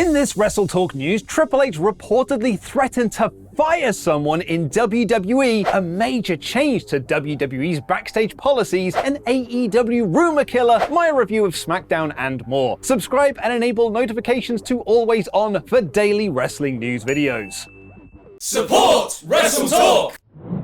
In this WrestleTalk news, Triple H reportedly threatened to fire someone in WWE, a major change to WWE's backstage policies, an AEW rumor killer, my review of SmackDown, and more. Subscribe and enable notifications to always on for daily wrestling news videos. Support WrestleTalk!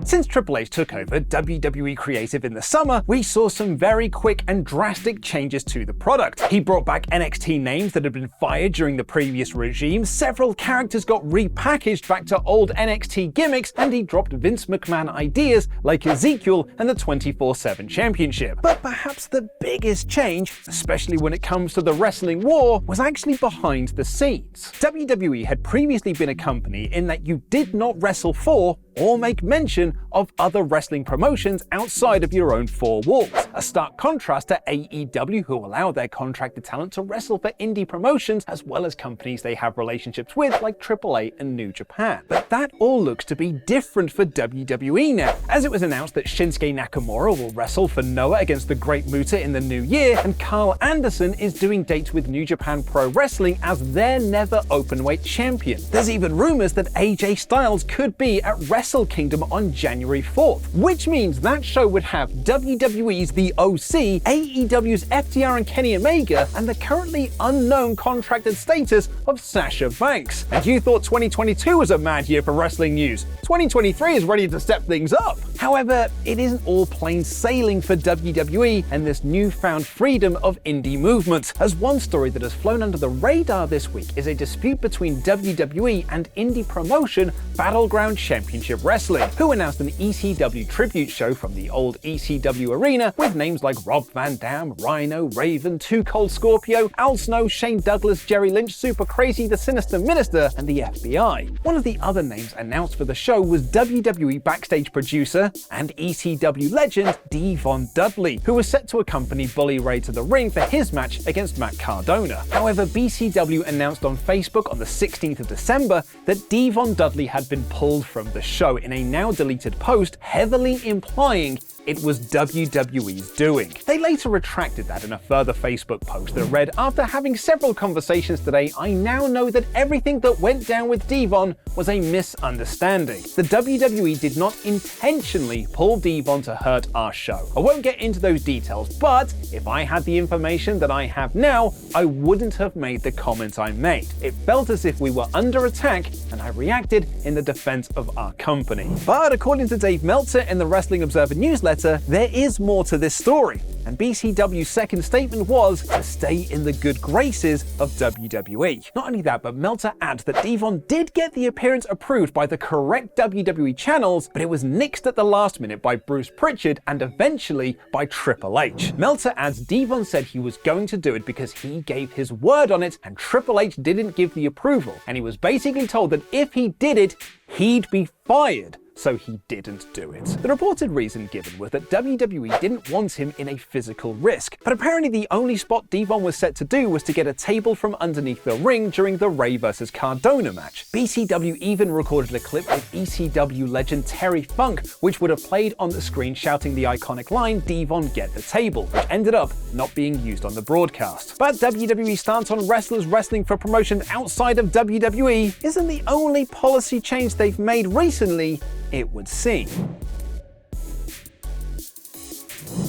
Since Triple H took over WWE Creative in the summer, we saw some very quick and drastic changes to the product. He brought back NXT names that had been fired during the previous regime, several characters got repackaged back to old NXT gimmicks, and he dropped Vince McMahon ideas like Ezekiel and the 24/7 Championship. But perhaps the biggest change, especially when it comes to the wrestling war, was actually behind the scenes. WWE had previously been a company in that you did not wrestle for or make mention of other wrestling promotions outside of your own four walls. A stark contrast to AEW, who allow their contracted talent to wrestle for indie promotions as well as companies they have relationships with like AAA and New Japan. But that all looks to be different for WWE now, as it was announced that Shinsuke Nakamura will wrestle for Noah against the Great Muta in the new year, and Carl Anderson is doing dates with New Japan Pro Wrestling as their never openweight champion. There's even rumors that AJ Styles could be at Wrestle Kingdom on January 4th, which means that show would have WWE's The OC, AEW's FTR and Kenny Omega, and the currently unknown contracted status of Sasha Banks. And you thought 2022 was a mad year for wrestling news. 2023 is ready to step things up. However, it isn't all plain sailing for WWE and this newfound freedom of indie movement, as one story that has flown under the radar this week is a dispute between WWE and indie promotion Battleground Championship Wrestling, who announced an ECW tribute show from the old ECW arena with names like Rob Van Dam, Rhino, Raven, Too Cold Scorpio, Al Snow, Shane Douglas, Jerry Lynch, Super Crazy, The Sinister Minister, and the FBI. One of the other names announced for the show was WWE backstage producer and ECW legend Devon Dudley, who was set to accompany Bully Ray to the ring for his match against Matt Cardona. However, BCW announced on Facebook on the 16th of December that Devon Dudley had been pulled from the show in a now deleted post, heavily implying it was WWE's doing. They later retracted that in a further Facebook post that read, "After having several conversations today, I now know that everything that went down with Devon was a misunderstanding. The WWE did not intentionally pull Devon to hurt our show. I won't get into those details, but if I had the information that I have now, I wouldn't have made the comment I made. It felt as if we were under attack, and I reacted in the defense of our company." But according to Dave Meltzer in the Wrestling Observer newsletter, there is more to this story, and BCW's second statement was to stay in the good graces of WWE. Not only that, but Meltzer adds that Devon did get the appearance approved by the correct WWE channels, but it was nixed at the last minute by Bruce Pritchard and eventually by Triple H. Meltzer adds Devon said he was going to do it because he gave his word on it, and Triple H didn't give the approval, and he was basically told that if he did it, he'd be fired. So he didn't do it. The reported reason given was that WWE didn't want him in a physical risk, but apparently the only spot Devon was set to do was to get a table from underneath the ring during the Ray vs. Cardona match. BCW even recorded a clip with ECW legend Terry Funk, which would have played on the screen shouting the iconic line, "Devon, get the table," which ended up not being used on the broadcast. But WWE's stance on wrestlers wrestling for promotion outside of WWE isn't the only policy change they've made recently, it would seem.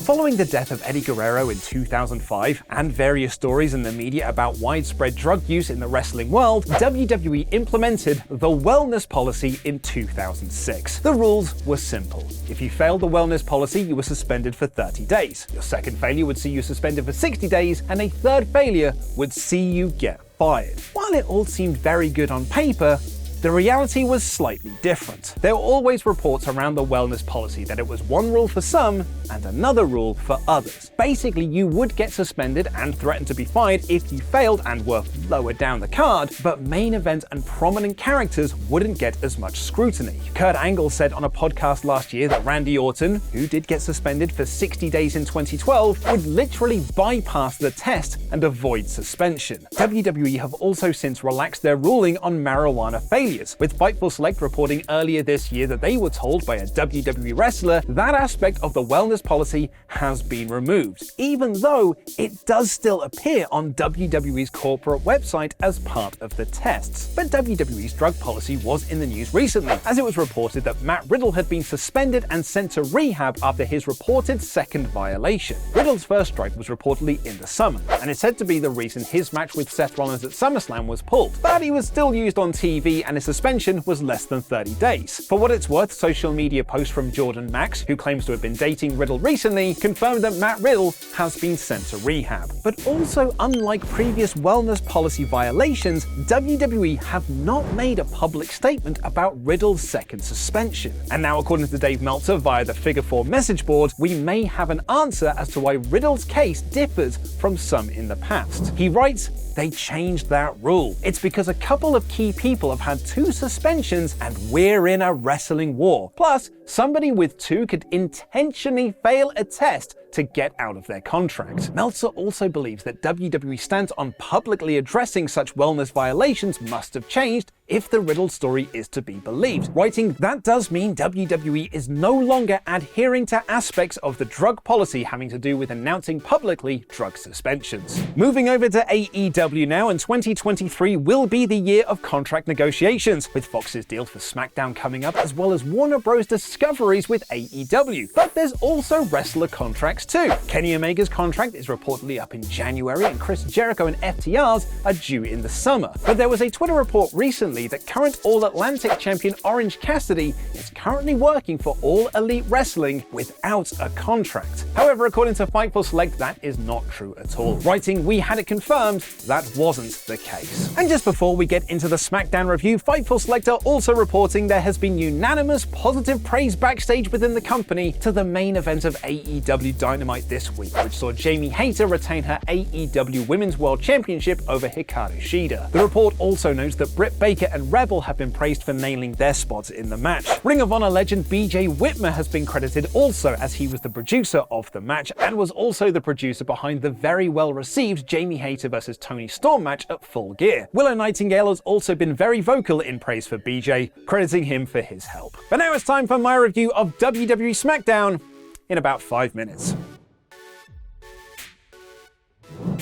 Following the death of Eddie Guerrero in 2005 and various stories in the media about widespread drug use in the wrestling world, WWE implemented the wellness policy in 2006. The rules were simple. If you failed the wellness policy, you were suspended for 30 days. Your second failure would see you suspended for 60 days, and a third failure would see you get fired. While it all seemed very good on paper, the reality was slightly different. There were always reports around the wellness policy that it was one rule for some and another rule for others. Basically, you would get suspended and threatened to be fired if you failed and were lower down the card, but main event and prominent characters wouldn't get as much scrutiny. Kurt Angle said on a podcast last year that Randy Orton, who did get suspended for 60 days in 2012, would literally bypass the test and avoid suspension. WWE have also since relaxed their ruling on marijuana failure, failures, with Fightful Select reporting earlier this year that they were told by a WWE wrestler that aspect of the wellness policy has been removed, even though it does still appear on WWE's corporate website as part of the tests. But WWE's drug policy was in the news recently, as it was reported that Matt Riddle had been suspended and sent to rehab after his reported second violation. Riddle's first strike was reportedly in the summer, and it's said to be the reason his match with Seth Rollins at SummerSlam was pulled, but he was still used on TV and his suspension was less than 30 days. For what it's worth, social media posts from Jordan Max, who claims to have been dating Riddle recently, confirmed that Matt Riddle has been sent to rehab. But also, unlike previous wellness policy violations, WWE have not made a public statement about Riddle's second suspension. And now, according to Dave Meltzer via the Figure 4 message board, we may have an answer as to why Riddle's case differs from some in the past. He writes, "They changed that rule. It's because a couple of key people have had 2 suspensions and we're in a wrestling war. Plus, somebody with 2 could intentionally fail a test to get out of their contract." Meltzer also believes that WWE stance on publicly addressing such wellness violations must have changed if the Riddle story is to be believed, writing, "That does mean WWE is no longer adhering to aspects of the drug policy having to do with announcing publicly drug suspensions." Moving over to AEW now, and 2023 will be the year of contract negotiations, with Fox's deal for SmackDown coming up, as well as Warner Bros. Discoveries with AEW. But there's also wrestler contracts too. Kenny Omega's contract is reportedly up in January, and Chris Jericho and FTR's are due in the summer. But there was a Twitter report recently that current All-Atlantic champion Orange Cassidy is currently working for All Elite Wrestling without a contract. However, according to Fightful Select, that is not true at all, writing, "We had it confirmed that wasn't the case." And just before we get into the SmackDown review, Fightful Select are also reporting there has been unanimous positive praise backstage within the company to the main event of AEW Dynamite this week, which saw Jamie Hayter retain her AEW Women's World Championship over Hikaru Shida. The report also notes that Britt Baker and Rebel have been praised for nailing their spots in the match. Ring of Honor legend BJ Whitmer has been credited also, as he was the producer of the match and was also the producer behind the very well received Jamie Hayter vs Toni Storm match at Full Gear. Willow Nightingale has also been very vocal in praise for BJ, crediting him for his help. But now it's time for my review of WWE SmackDown in about 5 minutes.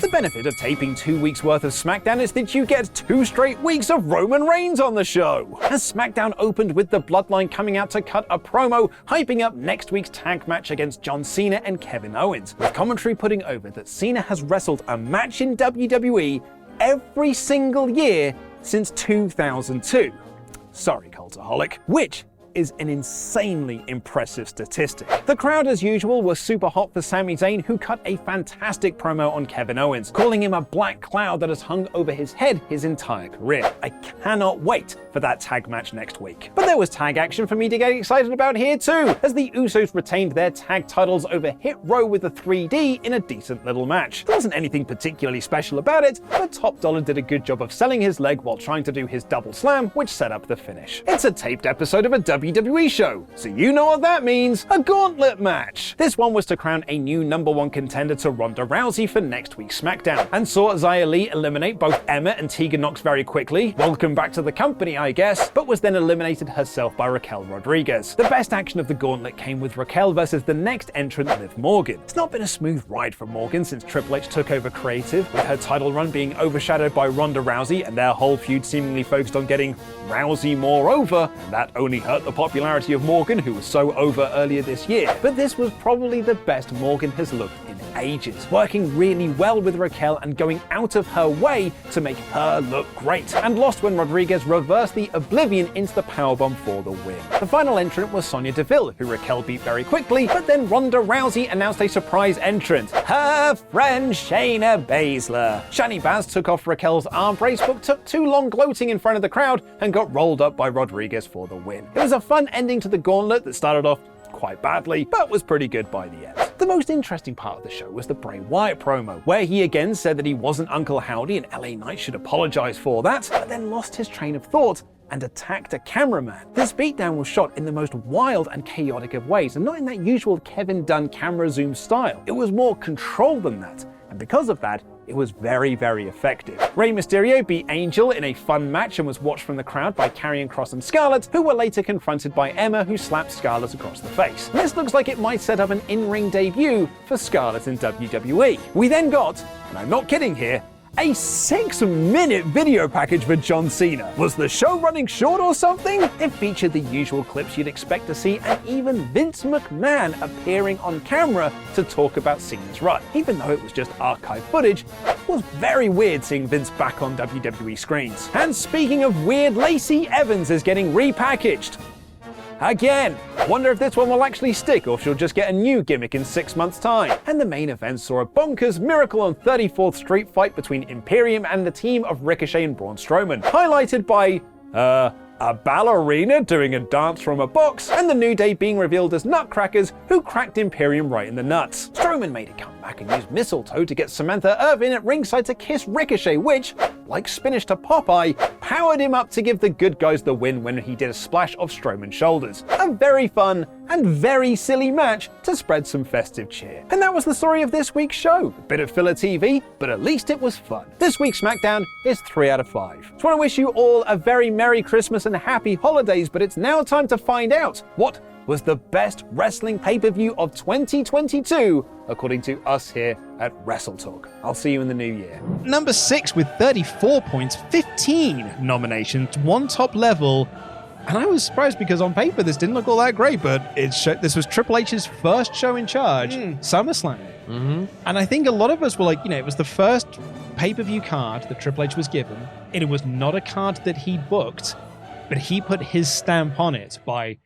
The benefit of taping 2 weeks worth of SmackDown is that you get 2 straight weeks of Roman Reigns on the show. As SmackDown opened with the Bloodline coming out to cut a promo, hyping up next week's tag match against John Cena and Kevin Owens, with commentary putting over that Cena has wrestled a match in WWE every single year since 2002. Sorry, Cultaholic. Which is an insanely impressive statistic. The crowd, as usual, was super hot for Sami Zayn, who cut a fantastic promo on Kevin Owens, calling him a black cloud that has hung over his head his entire career. I cannot wait for that tag match next week. But there was tag action for me to get excited about here too, as the Usos retained their tag titles over Hit Row with a 3D in a decent little match. There wasn't anything particularly special about it, but Top Dollar did a good job of selling his leg while trying to do his double slam, which set up the finish. It's a taped episode of a WWE show, so you know what that means, a gauntlet match. This one was to crown a new #1 contender to Ronda Rousey for next week's SmackDown, and saw Xia Li eliminate both Emma and Tegan Nox very quickly. Welcome back to the company, I guess, but was then eliminated herself by Raquel Rodriguez. The best action of the gauntlet came with Raquel versus the next entrant, Liv Morgan. It's not been a smooth ride for Morgan since Triple H took over creative, with her title run being overshadowed by Ronda Rousey and their whole feud seemingly focused on getting Rousey more over, and that only hurt the popularity of Morgan, who was so over earlier this year. But this was probably the best Morgan has looked in ages, working really well with Raquel and going out of her way to make her look great, and lost when Rodriguez reversed the Oblivion into the powerbomb for the win. The final entrant was Sonya Deville, who Raquel beat very quickly, but then Ronda Rousey announced a surprise entrant, her friend Shayna Baszler. Shani Baz took off Raquel's arm brace, but took too long gloating in front of the crowd and got rolled up by Rodriguez for the win. It was a fun ending to the gauntlet that started off quite badly, but was pretty good by the end. The most interesting part of the show was the Bray Wyatt promo, where he again said that he wasn't Uncle Howdy and LA Knight should apologize for that, but then lost his train of thought and attacked a cameraman. This beatdown was shot in the most wild and chaotic of ways, and not in that usual Kevin Dunn camera zoom style. It was more controlled than that, and because of that, it was very, very effective. Rey Mysterio beat Angel in a fun match and was watched from the crowd by Karrion Kross and Scarlett, who were later confronted by Emma, who slapped Scarlett across the face. This looks like it might set up an in-ring debut for Scarlett in WWE. We then got, and I'm not kidding here, a 6-minute video package for John Cena. Was the show running short or something? It featured the usual clips you'd expect to see, and even Vince McMahon appearing on camera to talk about Cena's run. Even though it was just archive footage, it was very weird seeing Vince back on WWE screens. And speaking of weird, Lacey Evans is getting repackaged. Again, wonder if this one will actually stick or if she'll just get a new gimmick in 6 months' time. And the main event saw a bonkers Miracle on 34th Street fight between Imperium and the team of Ricochet and Braun Strowman, highlighted by, a ballerina doing a dance from a box, and the New Day being revealed as Nutcrackers, who cracked Imperium right in the nuts. Strowman made a comeback and used mistletoe to get Samantha Irvin at ringside to kiss Ricochet, which, like spinach to Popeye, powered him up to give the good guys the win when he did a splash off Strowman's shoulders. A very fun and very silly match to spread some festive cheer. And that was the story of this week's show. A bit of filler TV, but at least it was fun. This week's SmackDown is 3 out of 5. Just want to wish you all a very Merry Christmas and Happy Holidays, but it's now time to find out what was the best wrestling pay-per-view of 2022, according to us here at WrestleTalk. I'll see you in the new year. Number 6 with 34 points, 15 nominations, 1 top level. And I was surprised because on paper this didn't look all that great, but this was Triple H's first show in charge, SummerSlam. And I think a lot of us were like, it was the first pay-per-view card that Triple H was given. It was not a card that he booked, but he put his stamp on it by